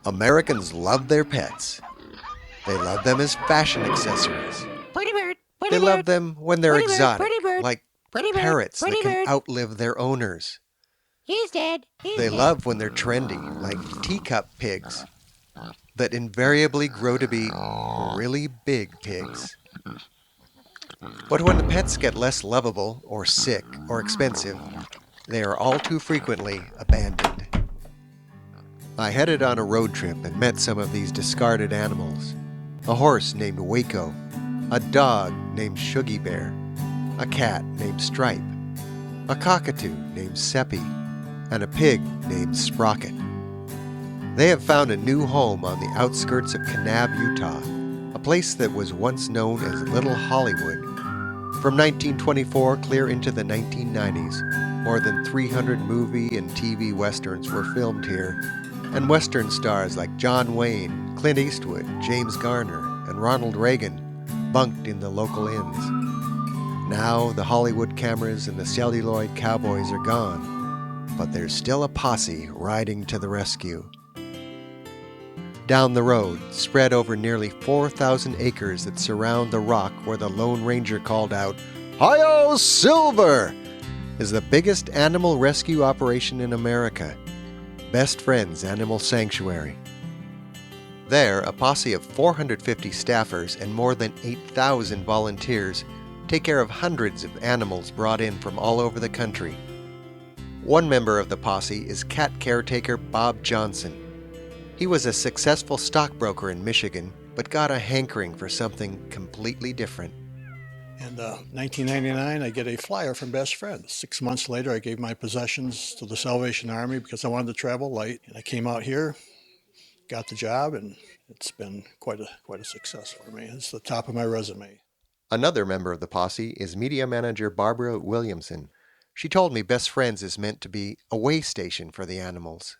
Americans love their pets. They love them as fashion accessories. They love them when they're exotic, like parrots that can outlive their owners. He's dead. They love when they're trendy, like teacup pigs, that invariably grow to be really big pigs. But when the pets get less lovable, or sick, or expensive, they are all too frequently abandoned. I headed on a road trip and met some of these discarded animals. A horse named Waco, a dog named Shuggy Bear, a cat named Stripe, a cockatoo named Seppi, and a pig named Sprocket. They have found a new home on the outskirts of Kanab, Utah, a place that was once known as Little Hollywood. From 1924 clear into the 1990s, more than 300 movie and TV westerns were filmed here, and western stars like John Wayne, Clint Eastwood, James Garner, and Ronald Reagan bunked in the local inns. Now the Hollywood cameras and the celluloid cowboys are gone, but there's still a posse riding to the rescue. Down the road, spread over nearly 4,000 acres that surround the rock where the Lone Ranger called out, "Hi-yo, Silver!" is the biggest animal rescue operation in America, Best Friends Animal Sanctuary. There, a posse of 450 staffers and more than 8,000 volunteers take care of hundreds of animals brought in from all over the country. One member of the posse is cat caretaker Bob Johnson. He was a successful stockbroker in Michigan, but got a hankering for something completely different. In 1999, I get a flyer from Best Friends. 6 months later, I gave my possessions to the Salvation Army because I wanted to travel light. And I came out here, got the job, and it's been quite a success for me. It's the top of my resume. Another member of the posse is media manager Barbara Williamson. She told me Best Friends is meant to be a way station for the animals.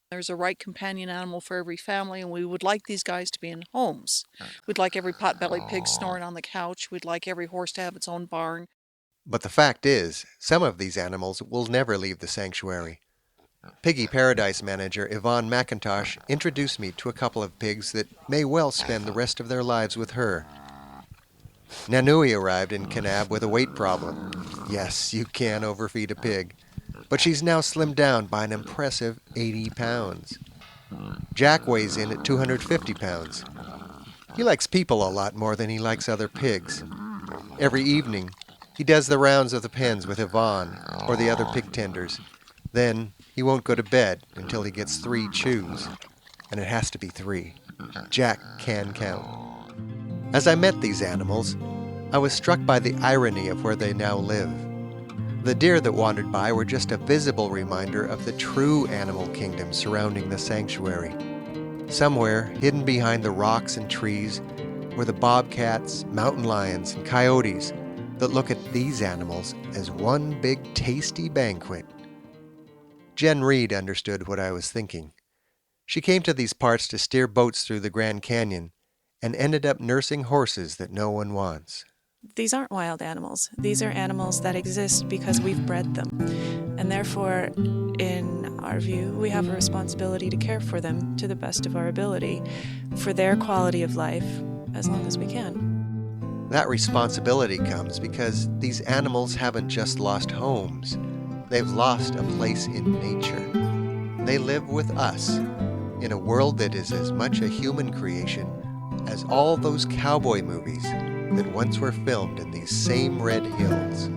There's a right companion animal for every family, and we would like these guys to be in homes. We'd like every pot-bellied pig snoring on the couch. We'd like every horse to have its own barn. But the fact is, some of these animals will never leave the sanctuary. Piggy Paradise manager Yvonne McIntosh introduced me to a couple of pigs that may well spend the rest of their lives with her. Nanui arrived in Kanab with a weight problem. Yes, you can overfeed a pig. But she's now slimmed down by an impressive 80 pounds. Jack weighs in at 250 pounds. He likes people a lot more than he likes other pigs. Every evening, he does the rounds of the pens with Yvonne or the other pig tenders. Then he won't go to bed until he gets 3 chews. And it has to be 3. Jack can count. As I met these animals, I was struck by the irony of where they now live. The deer that wandered by were just a visible reminder of the true animal kingdom surrounding the sanctuary. Somewhere, hidden behind the rocks and trees, were the bobcats, mountain lions, and coyotes that look at these animals as one big tasty banquet. Jen Reed understood what I was thinking. She came to these parts to steer boats through the Grand Canyon and ended up nursing horses that no one wants. These aren't wild animals. These are animals that exist because we've bred them. And therefore, in our view, we have a responsibility to care for them to the best of our ability, for their quality of life, as long as we can. That responsibility comes because these animals haven't just lost homes. They've lost a place in nature. They live with us, in a world that is as much a human creation as all those cowboy movies that once were filmed in these same red hills.